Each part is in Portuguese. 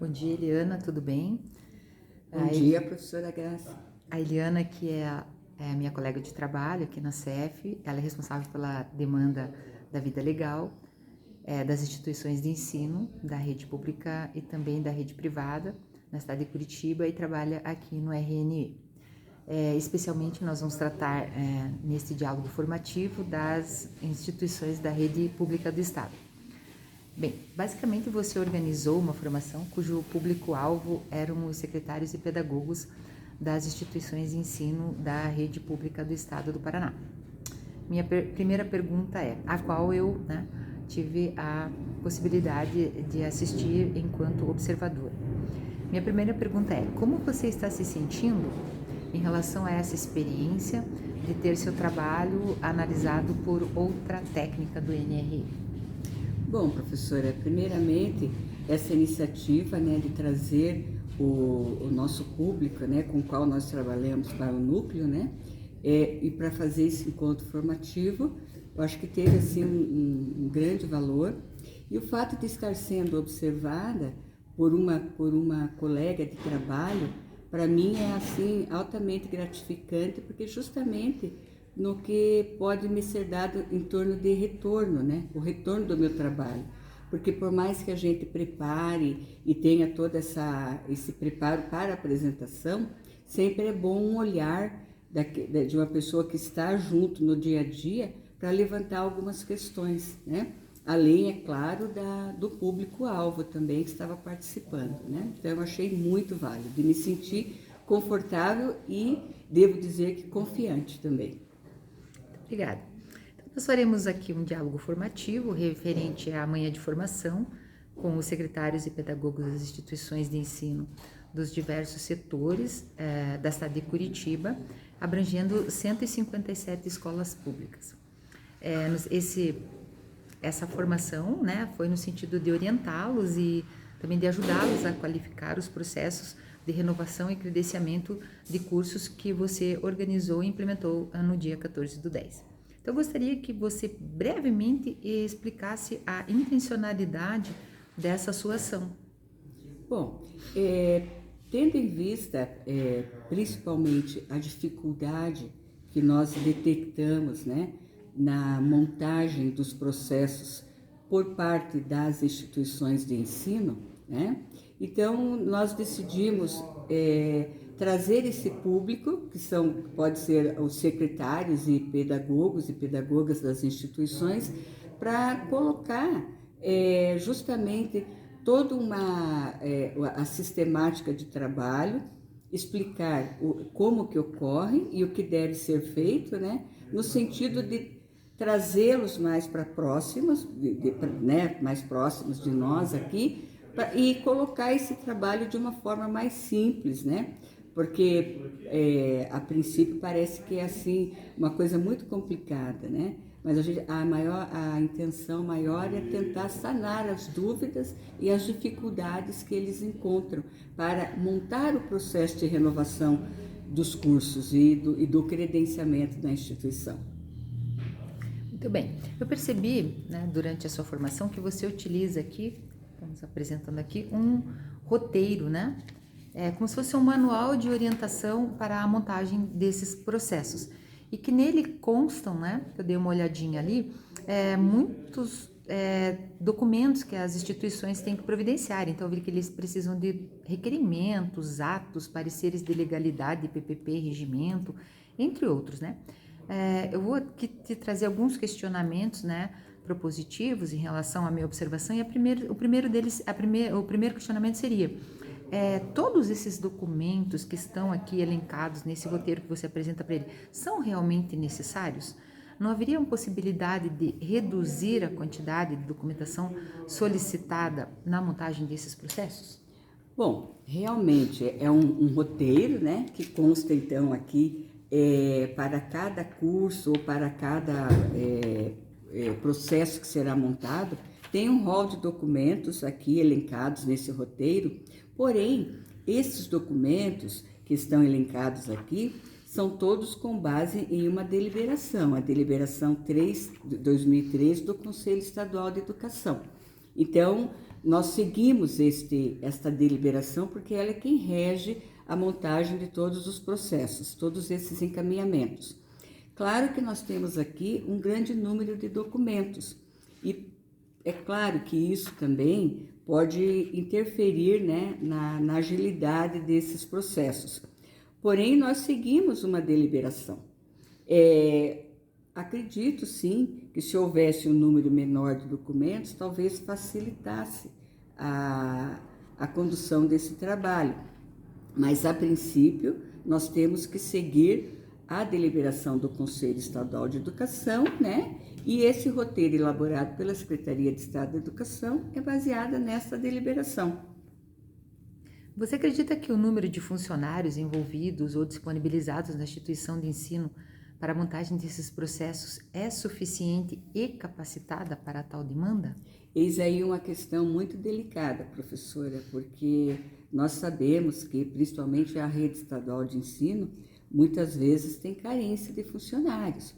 Bom dia, Eliana, tudo bem? Bom dia, professora Graça. A Eliana, que é a minha colega de trabalho aqui na CEF, ela é responsável pela demanda da vida legal, das instituições de ensino, da rede pública e também da rede privada, na cidade de Curitiba, e trabalha aqui no RNE. Especialmente nós vamos tratar nesse diálogo formativo das instituições da rede pública do Estado. Bem, basicamente você organizou uma formação cujo público-alvo eram os secretários e pedagogos das instituições de ensino da rede pública do Estado do Paraná. Minha primeira pergunta é, a qual eu tive a possibilidade de assistir enquanto observadora. Minha primeira pergunta é, como você está se sentindo em relação a essa experiência de ter seu trabalho analisado por outra técnica do NRE? Bom, professora, primeiramente, essa iniciativa de trazer o nosso público, com o qual nós trabalhamos para o núcleo, e para fazer esse encontro formativo, eu acho que teve assim, um grande valor. E o fato de estar sendo observada por uma colega de trabalho, para mim é assim, altamente gratificante, porque justamente no que pode me ser dado em torno de retorno, o retorno do meu trabalho. Porque por mais que a gente prepare e tenha todo esse preparo para a apresentação, sempre é bom um olhar de uma pessoa que está junto no dia a dia para levantar algumas questões, Além, é claro, do público-alvo também que estava participando, Então eu achei muito válido, me senti confortável e, devo dizer que confiante também. Obrigada. Então, nós faremos aqui um diálogo formativo referente à manhã de formação com os secretários e pedagogos das instituições de ensino dos diversos setores da cidade de Curitiba, abrangendo 157 escolas públicas. Essa formação foi no sentido de orientá-los e também de ajudá-los a qualificar os processos de renovação e credenciamento de cursos que você organizou e implementou no dia 14/10. Então, eu gostaria que você brevemente explicasse a intencionalidade dessa sua ação. Bom, tendo em vista principalmente a dificuldade que nós detectamos na montagem dos processos por parte das instituições de ensino, então nós decidimos trazer esse público, que pode ser os secretários e pedagogas das instituições, para colocar justamente toda a sistemática de trabalho, explicar como que ocorre e o que deve ser feito, no sentido de trazê-los mais para próximos, mais próximos de nós aqui, e colocar esse trabalho de uma forma mais simples, Porque a princípio parece que é assim uma coisa muito complicada, Mas a intenção maior é tentar sanar as dúvidas e as dificuldades que eles encontram para montar o processo de renovação dos cursos e do credenciamento da instituição. Muito bem. Eu percebi, durante a sua formação, que você utiliza aqui, estamos apresentando aqui, um roteiro, como se fosse um manual de orientação para a montagem desses processos. E que nele constam, eu dei uma olhadinha ali, muitos documentos que as instituições têm que providenciar. Então, eu vi que eles precisam de requerimentos, atos, pareceres de legalidade, PPP, regimento, entre outros, eu vou aqui te trazer alguns questionamentos, propositivos em relação à minha observação, e o primeiro questionamento seria: todos esses documentos que estão aqui elencados nesse roteiro que você apresenta para ele, são realmente necessários? Não haveria uma possibilidade de reduzir a quantidade de documentação solicitada na montagem desses processos? Bom, realmente é um roteiro, que consta então aqui para cada curso ou para cada processo que será montado, tem um rol de documentos aqui elencados nesse roteiro, porém, esses documentos que estão elencados aqui são todos com base em uma deliberação, a deliberação 3 de 2013 do Conselho Estadual de Educação. Então, nós seguimos esta deliberação porque ela é quem rege a montagem de todos os processos, todos esses encaminhamentos. Claro que nós temos aqui um grande número de documentos e é claro que isso também pode interferir, né, na agilidade desses processos. Porém, nós seguimos uma deliberação. Acredito, sim, que se houvesse um número menor de documentos, talvez facilitasse a condução desse trabalho. Mas, a princípio, nós temos que seguir a deliberação do Conselho Estadual de Educação, né? E esse roteiro elaborado pela Secretaria de Estado da Educação é baseado nessa deliberação. Você acredita que o número de funcionários envolvidos ou disponibilizados na instituição de ensino para a montagem desses processos é suficiente e capacitada para tal demanda? Eis aí uma questão muito delicada, professora, porque nós sabemos que, principalmente a rede estadual de ensino, muitas vezes tem carência de funcionários.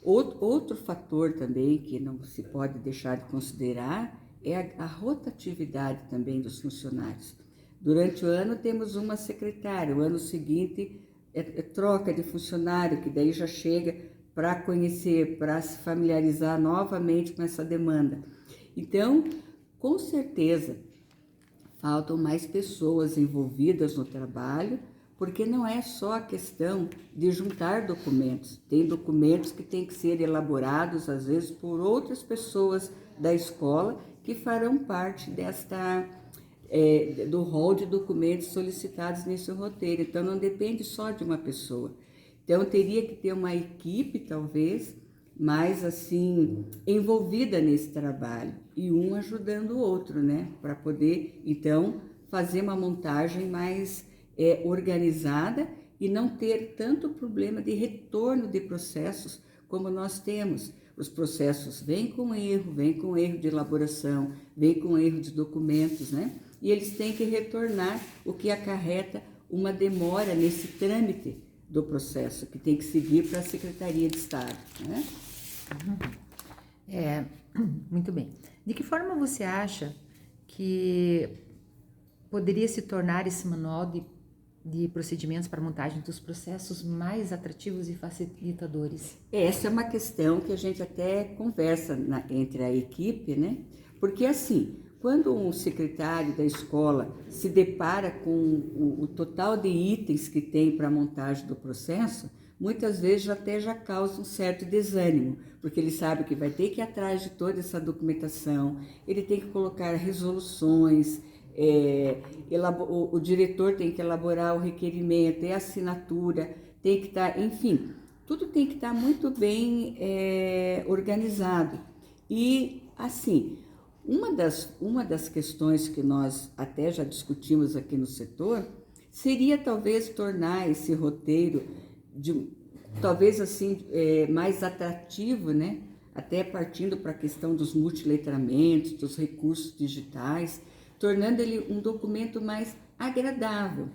Outro fator também que não se pode deixar de considerar é a rotatividade também dos funcionários. Durante o ano temos uma secretária, o ano seguinte é troca de funcionário, que daí já chega para conhecer, para se familiarizar novamente com essa demanda. Então, com certeza, faltam mais pessoas envolvidas no trabalho, porque não é só a questão de juntar documentos. Tem documentos que têm que ser elaborados, às vezes, por outras pessoas da escola que farão parte do rol de documentos solicitados nesse roteiro. Então, não depende só de uma pessoa. Então, teria que ter uma equipe, talvez, mais assim, envolvida nesse trabalho, e um ajudando o outro, né? Para poder, então, fazer uma montagem mais organizada e não ter tanto problema de retorno de processos como nós temos. Os processos vêm com erro de elaboração, vêm com erro de documentos, né? E eles têm que retornar, o que acarreta uma demora nesse trâmite do processo, que tem que seguir para a Secretaria de Estado, né? Muito bem. De que forma você acha que poderia se tornar esse manual de procedimentos para montagem dos processos mais atrativos e facilitadores? Essa é uma questão que a gente até conversa entre a equipe, né? Porque assim, quando um secretário da escola se depara com o total de itens que tem para a montagem do processo, muitas vezes já causa um certo desânimo, porque ele sabe que vai ter que ir atrás de toda essa documentação, ele tem que colocar resoluções, o diretor tem que elaborar o requerimento, a assinatura, tem que estar, enfim, tudo tem que estar muito bem organizado. E, assim, uma das questões que nós até já discutimos aqui no setor seria talvez tornar esse roteiro talvez assim mais atrativo, né? Até partindo para a questão dos multiletramentos, dos recursos digitais, tornando ele um documento mais agradável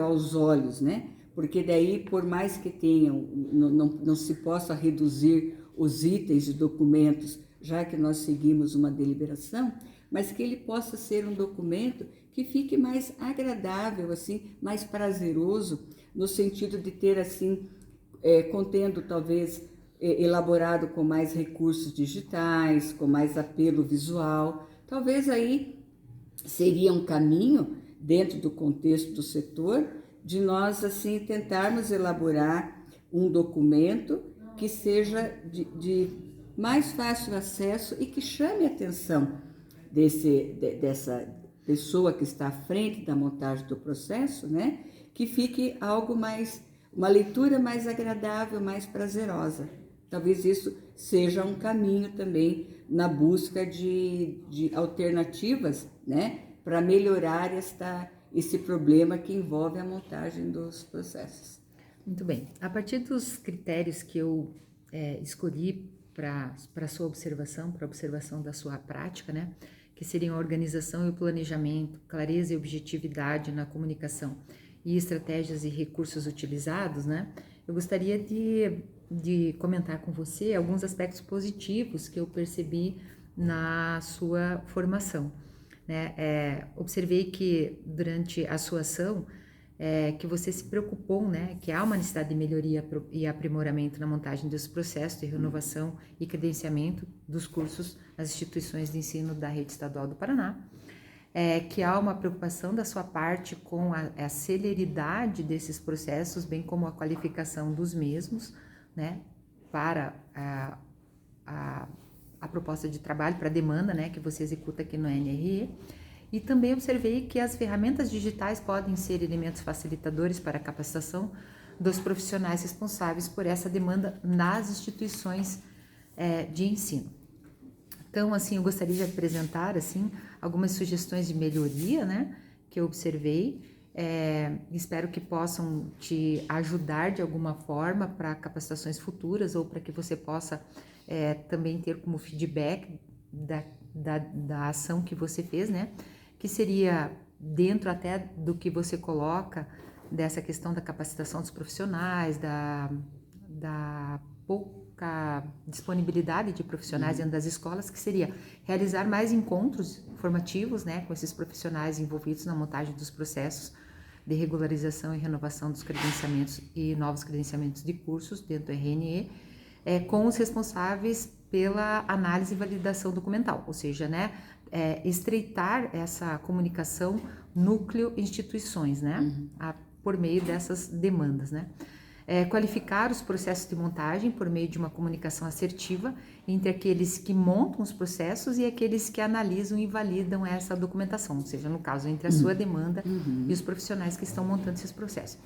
aos olhos, né? Porque daí, por mais que tenham, não se possa reduzir os itens de documentos, já que nós seguimos uma deliberação, mas que ele possa ser um documento que fique mais agradável, assim, mais prazeroso, no sentido de ter, assim, contendo talvez elaborado com mais recursos digitais, com mais apelo visual. Talvez aí seria um caminho, dentro do contexto do setor, de nós, assim, tentarmos elaborar um documento que seja de mais fácil acesso e que chame a atenção dessa pessoa que está à frente da montagem do processo, né? Que fique algo mais, uma leitura mais agradável, mais prazerosa. Talvez isso seja um caminho também na busca de alternativas, né? Para melhorar esse problema que envolve a montagem dos processos. Muito bem. A partir dos critérios que eu escolhi para a sua observação, para a observação da sua prática, né? Que seriam a organização e o planejamento, clareza e objetividade na comunicação e estratégias e recursos utilizados, né? Eu gostaria de comentar com você alguns aspectos positivos que eu percebi na sua formação, né? Observei que durante a sua ação, que você se preocupou, né, que há uma necessidade de melhoria e aprimoramento na montagem dos processos de renovação e credenciamento dos cursos nas instituições de ensino da rede estadual do Paraná, que há uma preocupação da sua parte com a celeridade desses processos, bem como a qualificação dos mesmos, né, para a proposta de trabalho, para a demanda, né, que você executa aqui no NRE. E também observei que as ferramentas digitais podem ser elementos facilitadores para a capacitação dos profissionais responsáveis por essa demanda nas instituições de ensino. Então, assim, eu gostaria de apresentar, assim, algumas sugestões de melhoria, né, que eu observei. Espero que possam te ajudar de alguma forma para capacitações futuras ou para que você possa também ter como feedback da ação que você fez, né, que seria dentro até do que você coloca dessa questão da capacitação dos profissionais, da pouca disponibilidade de profissionais dentro das escolas, que seria realizar mais encontros formativos, né, com esses profissionais envolvidos na montagem dos processos de regularização e renovação dos credenciamentos e novos credenciamentos de cursos dentro do RNE, com os responsáveis pela análise e validação documental, ou seja, né, estreitar essa comunicação núcleo-instituições, né, por meio dessas demandas, né. Qualificar os processos de montagem por meio de uma comunicação assertiva entre aqueles que montam os processos e aqueles que analisam e validam essa documentação, ou seja, no caso, entre a sua demanda e os profissionais que estão montando esses processos.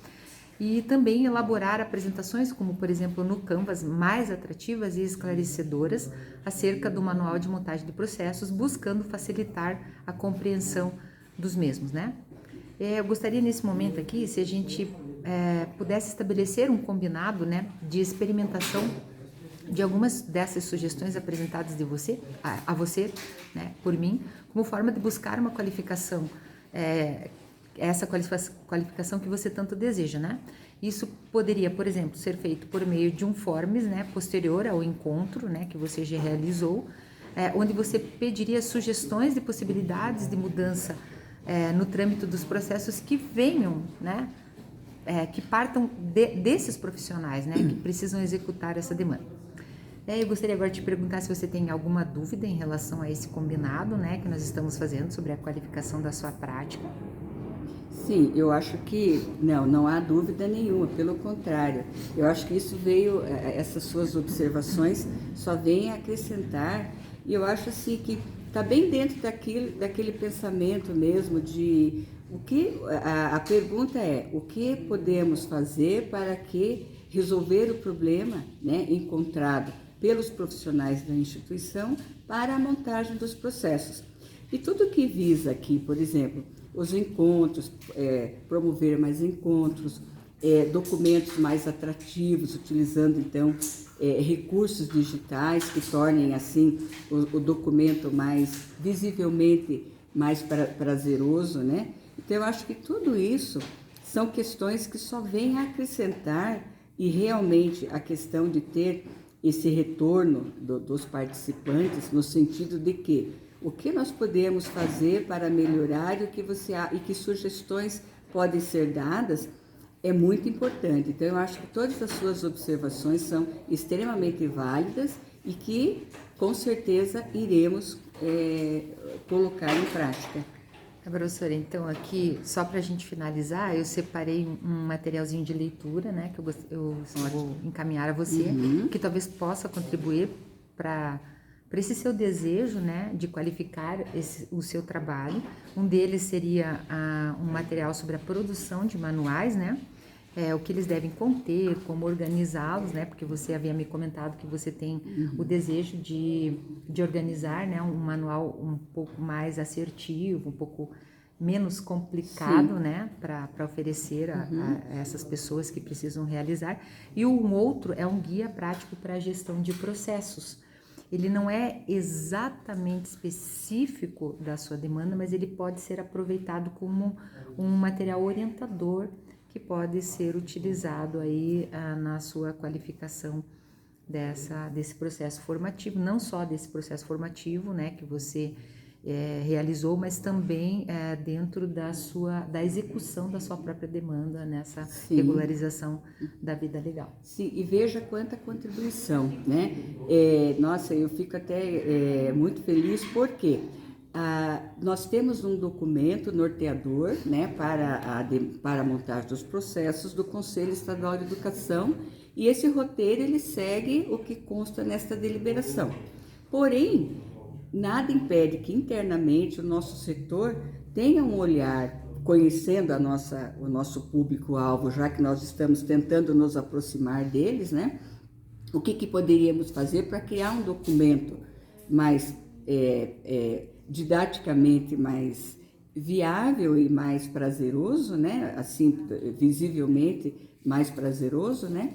E também elaborar apresentações, como por exemplo no Canvas, mais atrativas e esclarecedoras acerca do manual de montagem de processos, buscando facilitar a compreensão dos mesmos, né? Eu gostaria nesse momento aqui, se a gente pudesse estabelecer um combinado, né, de experimentação de algumas dessas sugestões apresentadas a você, né, por mim, como forma de buscar uma qualificação, essa qualificação que você tanto deseja, né? Isso poderia, por exemplo, ser feito por meio de um forms, né, posterior ao encontro, né, que você já realizou, onde você pediria sugestões de possibilidades de mudança no trâmite dos processos que venham, né, que partam desses profissionais, né, que precisam executar essa demanda. Eu gostaria agora de te perguntar se você tem alguma dúvida em relação a esse combinado, né, que nós estamos fazendo sobre a qualificação da sua prática. Sim, eu acho que não há dúvida nenhuma, pelo contrário, eu acho que isso veio, essas suas observações só vêm acrescentar, e eu acho assim que está bem dentro daquele pensamento mesmo de o que a pergunta é o que podemos fazer para que resolver o problema, né, encontrado pelos profissionais da instituição para a montagem dos processos. E tudo que visa aqui, por exemplo, os encontros, promover mais encontros, documentos mais atrativos, utilizando então recursos digitais que tornem assim o documento mais visivelmente mais prazeroso, né? Então eu acho que tudo isso são questões que só vêm a acrescentar, e realmente a questão de ter esse retorno dos participantes no sentido de que o que nós podemos fazer para melhorar e que sugestões podem ser dadas é muito importante. Então, eu acho que todas as suas observações são extremamente válidas e que, com certeza, iremos colocar em prática. Professora, então aqui, só para a gente finalizar, eu separei um materialzinho de leitura, né, que eu vou encaminhar a você, que talvez possa contribuir para esse seu desejo, né, de qualificar o seu trabalho. Um deles seria um material sobre a produção de manuais, né, o que eles devem conter, como organizá-los, né, porque você havia me comentado que você tem o desejo de organizar, né, um manual um pouco mais assertivo, um pouco menos complicado, Sim, né, para oferecer a essas pessoas que precisam realizar. E um outro é um guia prático para a gestão de processos. Ele não é exatamente específico da sua demanda, mas ele pode ser aproveitado como um material orientador que pode ser utilizado aí na sua qualificação desse processo formativo, não só desse processo formativo, né, que você realizou, mas também dentro da execução da sua própria demanda nessa Sim. regularização da vida legal. Sim, e veja quanta contribuição, né? Nossa, eu fico até muito feliz porque nós temos um documento norteador, né, para a montagem dos processos do Conselho Estadual de Educação, e esse roteiro ele segue o que consta nesta deliberação. Porém, nada impede que internamente o nosso setor tenha um olhar, conhecendo o nosso público-alvo, já que nós estamos tentando nos aproximar deles, né? O que poderíamos fazer para criar um documento mais didaticamente mais viável e mais prazeroso, né? Assim, visivelmente mais prazeroso, né?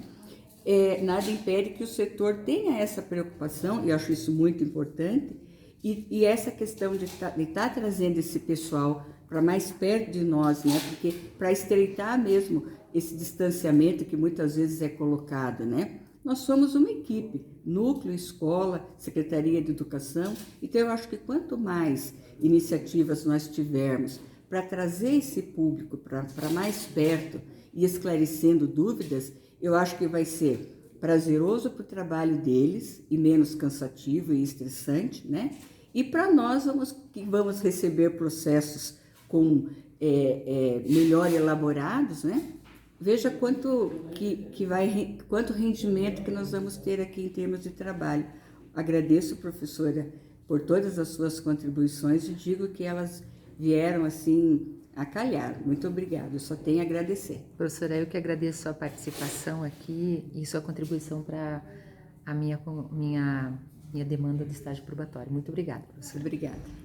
Nada impede que o setor tenha essa preocupação, e eu acho isso muito importante, e essa questão de tá trazendo esse pessoal para mais perto de nós, né? Porque para estreitar mesmo esse distanciamento que muitas vezes é colocado, né? Nós somos uma equipe, núcleo, escola, Secretaria de Educação, então eu acho que quanto mais iniciativas nós tivermos para trazer esse público para mais perto e esclarecendo dúvidas, eu acho que vai ser prazeroso para o trabalho deles e menos cansativo e estressante, né? E para nós que vamos receber processos com melhor elaborados, né? Veja quanto rendimento que nós vamos ter aqui em termos de trabalho. Agradeço, professora, por todas as suas contribuições e digo que elas vieram assim a calhar. Muito obrigada, eu só tenho a agradecer. Professora, eu que agradeço a sua participação aqui e sua contribuição para a minha demanda do estágio probatório. Muito obrigada, professora. Obrigada.